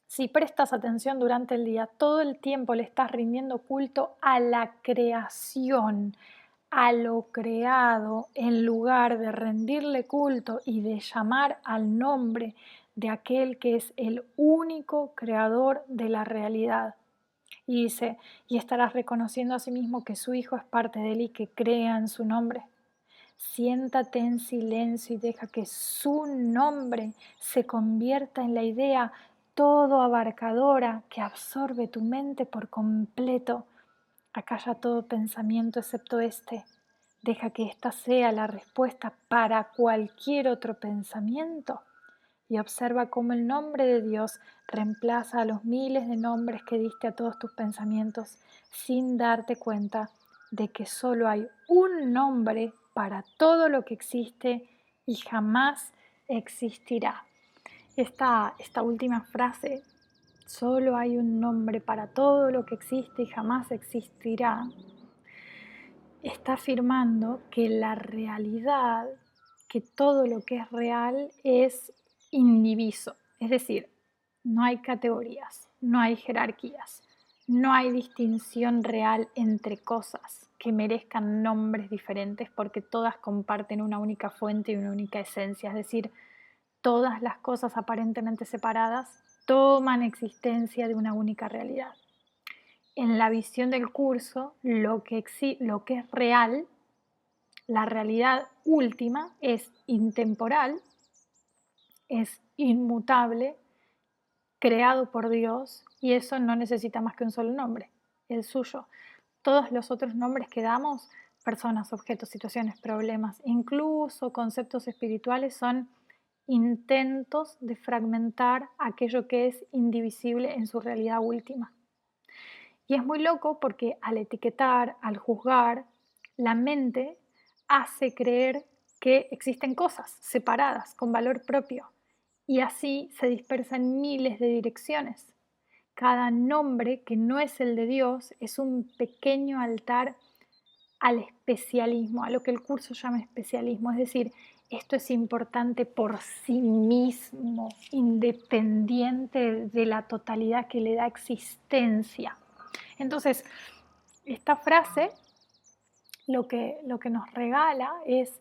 si prestas atención durante el día, todo el tiempo le estás rindiendo culto a la creación, a lo creado, en lugar de rendirle culto y de llamar al nombre de aquel que es el único creador de la realidad. Y dice: y estarás reconociendo a sí mismo que su hijo es parte de él y que crea en su nombre. Siéntate en silencio y deja que su nombre se convierta en la idea todo abarcadora que absorbe tu mente por completo. Acalla todo pensamiento excepto este. Deja que esta sea la respuesta para cualquier otro pensamiento, y observa cómo el nombre de Dios reemplaza a los miles de nombres que diste a todos tus pensamientos, sin darte cuenta de que solo hay un nombre para todo lo que existe y jamás existirá. Esta última frase, solo hay un nombre para todo lo que existe y jamás existirá, está afirmando que la realidad, que todo lo que es real es indiviso, es decir, no hay categorías, no hay jerarquías, no hay distinción real entre cosas que merezcan nombres diferentes, porque todas comparten una única fuente y una única esencia, es decir, todas las cosas aparentemente separadas toman existencia de una única realidad. En la visión del curso, lo que es real, la realidad última, es intemporal, es inmutable, creado por Dios, y eso no necesita más que un solo nombre, el suyo. Todos los otros nombres que damos, personas, objetos, situaciones, problemas, incluso conceptos espirituales, son intentos de fragmentar aquello que es indivisible en su realidad última. Y es muy loco porque al etiquetar, al juzgar, la mente hace creer que existen cosas separadas, con valor propio, y así se dispersa en miles de direcciones. Cada nombre que no es el de Dios es un pequeño altar al especialismo, a lo que el curso llama especialismo, es decir, esto es importante por sí mismo, independiente de la totalidad que le da existencia. Entonces, esta frase lo que nos regala es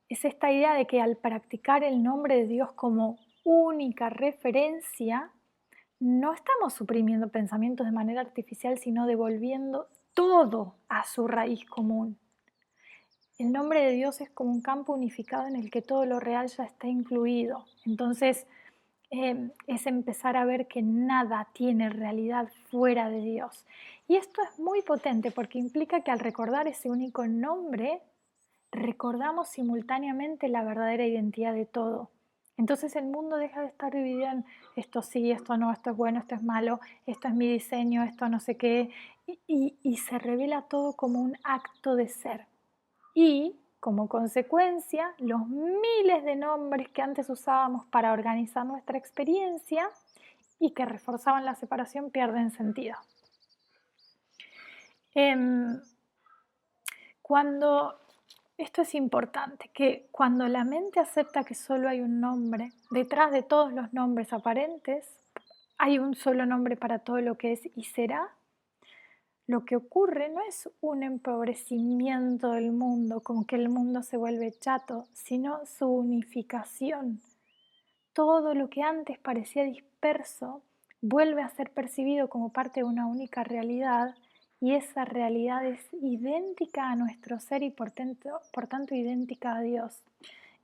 esta idea de que al practicar el nombre de Dios como única referencia, no estamos suprimiendo pensamientos de manera artificial, sino devolviendo todo a su raíz común. El nombre de Dios es como un campo unificado en el que todo lo real ya está incluido. Entonces, es empezar a ver que nada tiene realidad fuera de Dios. Y esto es muy potente porque implica que al recordar ese único nombre, recordamos simultáneamente la verdadera identidad de todo. Entonces el mundo deja de estar dividido en esto sí, esto no, esto es bueno, esto es malo, esto es mi diseño, esto no sé qué, y se revela todo como un acto de ser. Y como consecuencia, los miles de nombres que antes usábamos para organizar nuestra experiencia y que reforzaban la separación pierden sentido. Cuando, esto es importante, que cuando la mente acepta que solo hay un nombre, detrás de todos los nombres aparentes, hay un solo nombre para todo lo que es y será, lo que ocurre no es un empobrecimiento del mundo, como que el mundo se vuelve chato, sino su unificación. Todo lo que antes parecía disperso vuelve a ser percibido como parte de una única realidad y esa realidad es idéntica a nuestro ser y por tanto idéntica a Dios.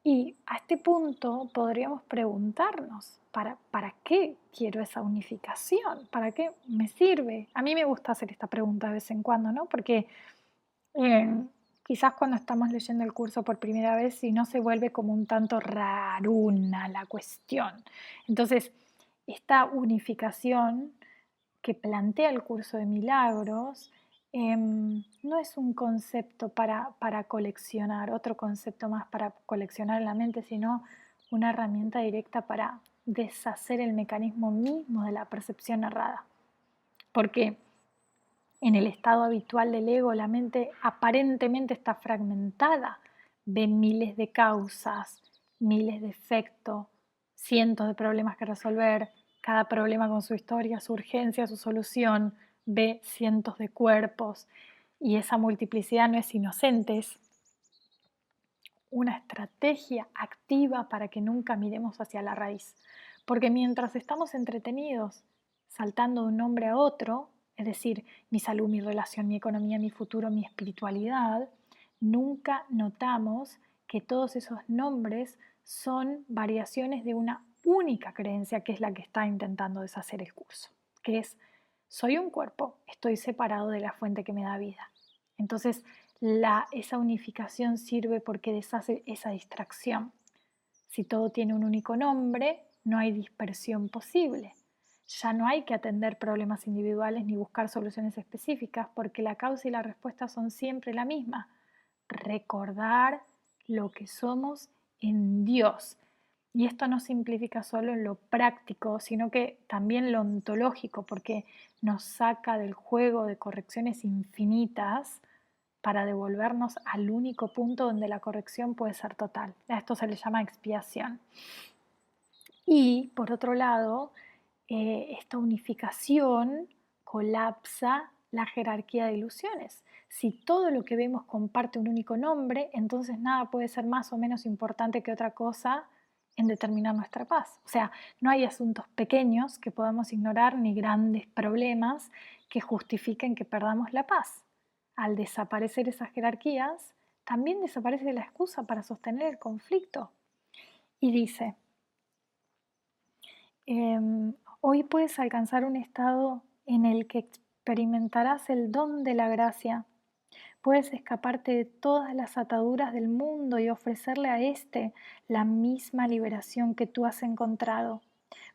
Y a este punto podríamos preguntarnos, ¿para qué quiero esa unificación? ¿Para qué me sirve? A mí me gusta hacer esta pregunta de vez en cuando, ¿no? Porque eh, quizás cuando estamos leyendo el curso por primera vez, si no se vuelve como un tanto raruna la cuestión. Entonces, esta unificación que plantea el curso de milagros no es un concepto para coleccionar, otro concepto más para coleccionar en la mente, sino una herramienta directa para deshacer el mecanismo mismo de la percepción errada. Porque en el estado habitual del ego, la mente aparentemente está fragmentada, ve miles de causas, miles de efectos, cientos de problemas que resolver, cada problema con su historia, su urgencia, su solución, ve cientos de cuerpos y esa multiplicidad no es inocente, es una estrategia activa para que nunca miremos hacia la raíz. Porque mientras estamos entretenidos saltando de un nombre a otro, es decir, mi salud, mi relación, mi economía, mi futuro, mi espiritualidad, nunca notamos que todos esos nombres son variaciones de una única creencia que es la que está intentando deshacer el curso, que es, soy un cuerpo, estoy separado de la fuente que me da vida. Entonces, esa unificación sirve porque deshace esa distracción. Si todo tiene un único nombre, no hay dispersión posible. Ya no hay que atender problemas individuales ni buscar soluciones específicas porque la causa y la respuesta son siempre la misma. Recordar lo que somos en Dios. Y esto no simplifica solo en lo práctico, sino que también lo ontológico, porque nos saca del juego de correcciones infinitas para devolvernos al único punto donde la corrección puede ser total. A esto se le llama expiación. Y por otro lado, esta unificación colapsa la jerarquía de ilusiones. Si todo lo que vemos comparte un único nombre, entonces nada puede ser más o menos importante que otra cosa en determinar nuestra paz. O sea, no hay asuntos pequeños que podamos ignorar ni grandes problemas que justifiquen que perdamos la paz. Al desaparecer esas jerarquías, también desaparece la excusa para sostener el conflicto. Y dice, hoy puedes alcanzar un estado en el que experimentarás el don de la gracia. Puedes escaparte de todas las ataduras del mundo y ofrecerle a éste la misma liberación que tú has encontrado.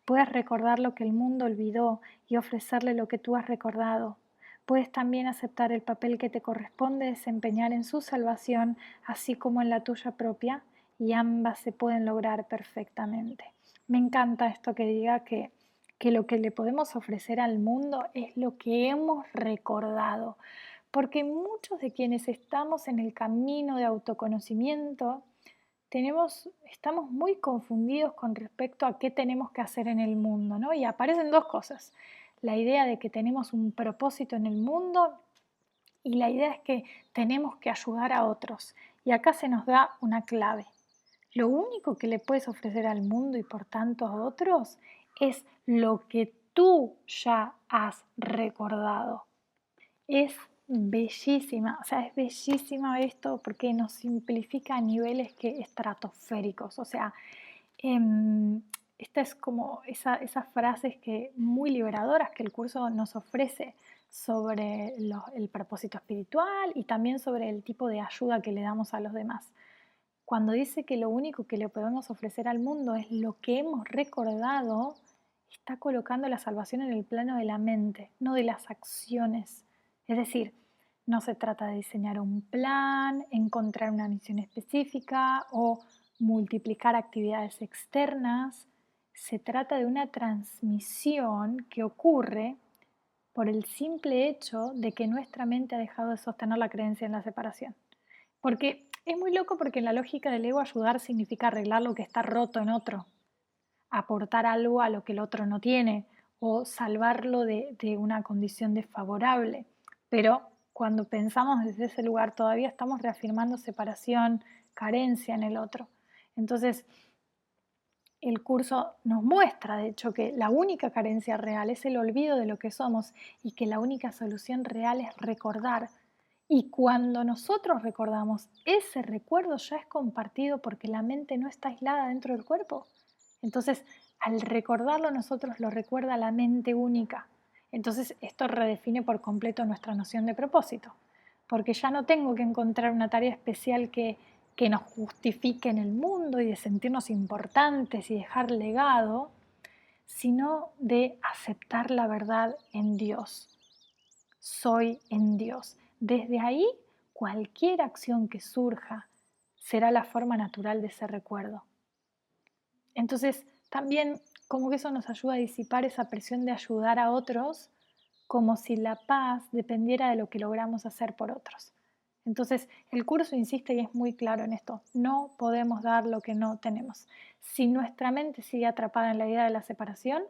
Puedes recordar lo que el mundo olvidó y ofrecerle lo que tú has recordado. Puedes también aceptar el papel que te corresponde desempeñar en su salvación, así como en la tuya propia, y ambas se pueden lograr perfectamente. Me encanta esto que diga que lo que le podemos ofrecer al mundo es lo que hemos recordado, porque muchos de quienes estamos en el camino de autoconocimiento estamos muy confundidos con respecto a qué tenemos que hacer en el mundo, ¿no? Y aparecen dos cosas. La idea de que tenemos un propósito en el mundo y la idea es que tenemos que ayudar a otros. Y acá se nos da una clave. Lo único que le puedes ofrecer al mundo y por tanto a otros es lo que tú ya has recordado. Es bellísima, o sea, es bellísima esto porque nos simplifica a niveles que estratosféricos. O sea, esta es como esas frases que muy liberadoras que el curso nos ofrece sobre el propósito espiritual y también sobre el tipo de ayuda que le damos a los demás. Cuando dice que lo único que le podemos ofrecer al mundo es lo que hemos recordado, está colocando la salvación en el plano de la mente, no de las acciones. Es decir, no se trata de diseñar un plan, encontrar una misión específica o multiplicar actividades externas. Se trata de una transmisión que ocurre por el simple hecho de que nuestra mente ha dejado de sostener la creencia en la separación. Porque es muy loco porque en la lógica del ego ayudar significa arreglar lo que está roto en otro, aportar algo a lo que el otro no tiene o salvarlo de una condición desfavorable. Pero cuando pensamos desde ese lugar todavía estamos reafirmando separación, carencia en el otro. Entonces, el curso nos muestra, de hecho, que la única carencia real es el olvido de lo que somos y que la única solución real es recordar. Y cuando nosotros recordamos, ese recuerdo ya es compartido porque la mente no está aislada dentro del cuerpo. Entonces, al recordarlo nosotros lo recuerda la mente única. Entonces, esto redefine por completo nuestra noción de propósito, porque ya no tengo que encontrar una tarea especial que nos justifique en el mundo y de sentirnos importantes y dejar legado, sino de aceptar la verdad en Dios. Soy en Dios. Desde ahí, cualquier acción que surja será la forma natural de ese recuerdo. Entonces, también como que eso nos ayuda a disipar esa presión de ayudar a otros, como si la paz dependiera de lo que logramos hacer por otros. Entonces, el curso insiste y es muy claro en esto, no podemos dar lo que no tenemos. Si nuestra mente sigue atrapada en la idea de la separación,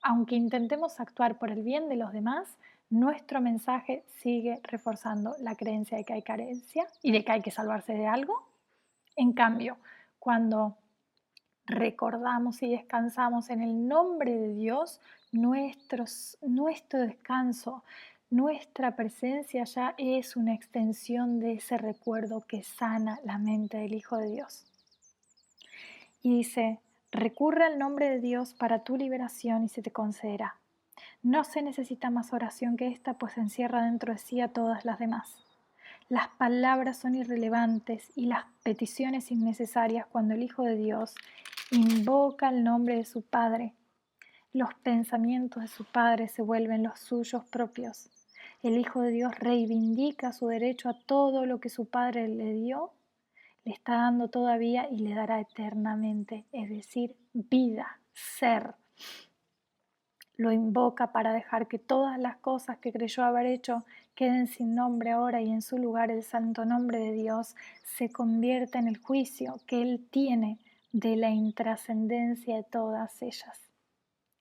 aunque intentemos actuar por el bien de los demás, nuestro mensaje sigue reforzando la creencia de que hay carencia y de que hay que salvarse de algo. En cambio, cuando recordamos y descansamos en el nombre de Dios, nuestro descanso, nuestra presencia ya es una extensión de ese recuerdo que sana la mente del Hijo de Dios. Y dice, recurre al nombre de Dios para tu liberación y se te concederá. No se necesita más oración que esta, pues encierra dentro de sí a todas las demás. Las palabras son irrelevantes y las peticiones innecesarias cuando el Hijo de Dios invoca el nombre de su Padre. Los pensamientos de su Padre se vuelven los suyos propios. El Hijo de Dios reivindica su derecho a todo lo que su Padre le dio, le está dando todavía y le dará eternamente, es decir, vida, ser. Lo invoca para dejar que todas las cosas que creyó haber hecho queden sin nombre ahora y en su lugar el santo nombre de Dios se convierta en el juicio que Él tiene de la intrascendencia de todas ellas.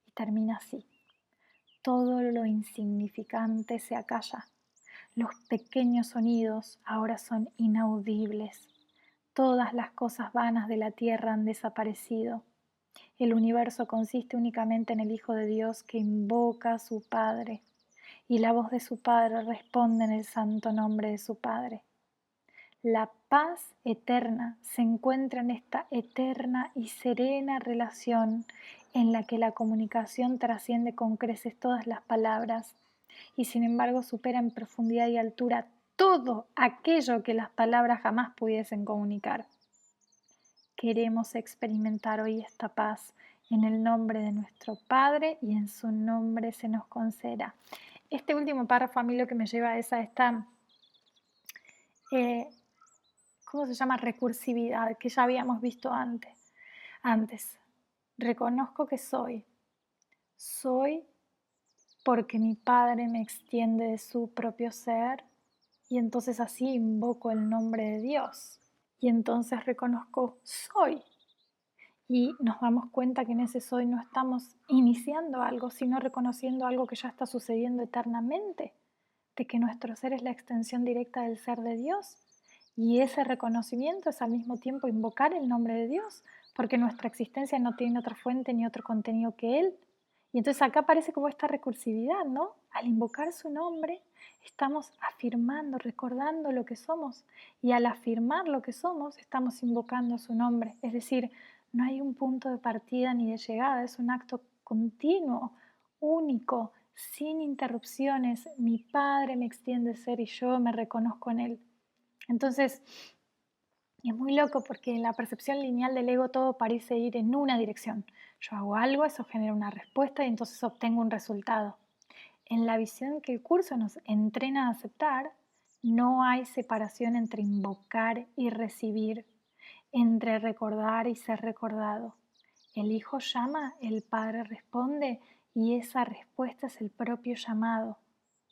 Y termina así. Todo lo insignificante se acalla. Los pequeños sonidos ahora son inaudibles. Todas las cosas vanas de la tierra han desaparecido. El universo consiste únicamente en el Hijo de Dios que invoca a su Padre, y la voz de su Padre responde en el santo nombre de su Padre. La paz eterna se encuentra en esta eterna y serena relación en la que la comunicación trasciende con creces todas las palabras y sin embargo supera en profundidad y altura todo aquello que las palabras jamás pudiesen comunicar. Queremos experimentar hoy esta paz en el nombre de nuestro Padre y en su nombre se nos conceda. Este último párrafo a mí lo que me lleva es a esta, ¿cómo se llama? Recursividad que ya habíamos visto antes. Reconozco que soy porque mi Padre me extiende de su propio ser y entonces así invoco el nombre de Dios y entonces reconozco soy. Y nos damos cuenta que en ese soy no estamos iniciando algo, sino reconociendo algo que ya está sucediendo eternamente, de que nuestro ser es la extensión directa del ser de Dios. Y ese reconocimiento es al mismo tiempo invocar el nombre de Dios, porque nuestra existencia no tiene otra fuente ni otro contenido que Él. Y entonces acá aparece como esta recursividad, ¿no? Al invocar su nombre, estamos afirmando, recordando lo que somos. Y al afirmar lo que somos, estamos invocando su nombre. Es decir, no hay un punto de partida ni de llegada, es un acto continuo, único, sin interrupciones. Mi Padre me extiende ser y yo me reconozco en Él. Entonces, es muy loco porque en la percepción lineal del ego todo parece ir en una dirección. Yo hago algo, eso genera una respuesta y entonces obtengo un resultado. En la visión que el curso nos entrena a aceptar, no hay separación entre invocar y recibir, entre recordar y ser recordado. El hijo llama, el padre responde y esa respuesta es el propio llamado.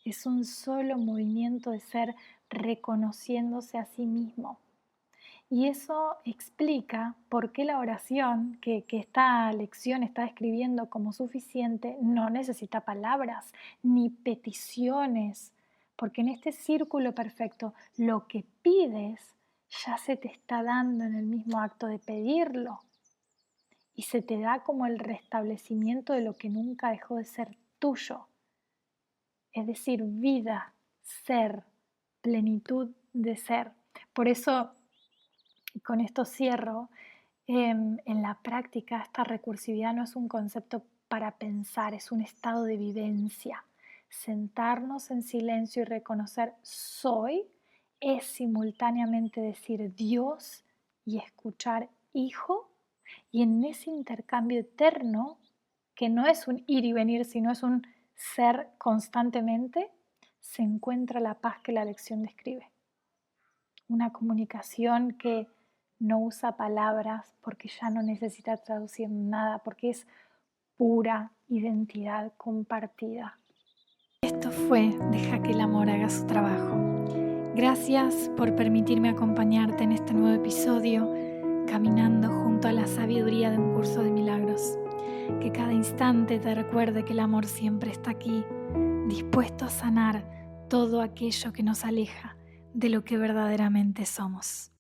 Es un solo movimiento de ser reconociéndose a sí mismo. Y eso explica por qué la oración que esta lección está describiendo como suficiente no necesita palabras ni peticiones, porque en este círculo perfecto lo que pides ya se te está dando en el mismo acto de pedirlo y se te da como el restablecimiento de lo que nunca dejó de ser tuyo, es decir, vida, ser, plenitud de ser. Por eso, y con esto cierro, en la práctica esta recursividad no es un concepto para pensar, es un estado de vivencia. Sentarnos en silencio y reconocer soy es simultáneamente decir Dios y escuchar hijo, y en ese intercambio eterno, que no es un ir y venir, sino es un ser constantemente, se encuentra la paz que la lección describe. Una comunicación que no usa palabras porque ya no necesita traducir nada, porque es pura identidad compartida. Esto fue Deja que el amor haga su trabajo. Gracias por permitirme acompañarte en este nuevo episodio, caminando junto a la sabiduría de un curso de milagros. Que cada instante te recuerde que el amor siempre está aquí, dispuesto a sanar todo aquello que nos aleja de lo que verdaderamente somos.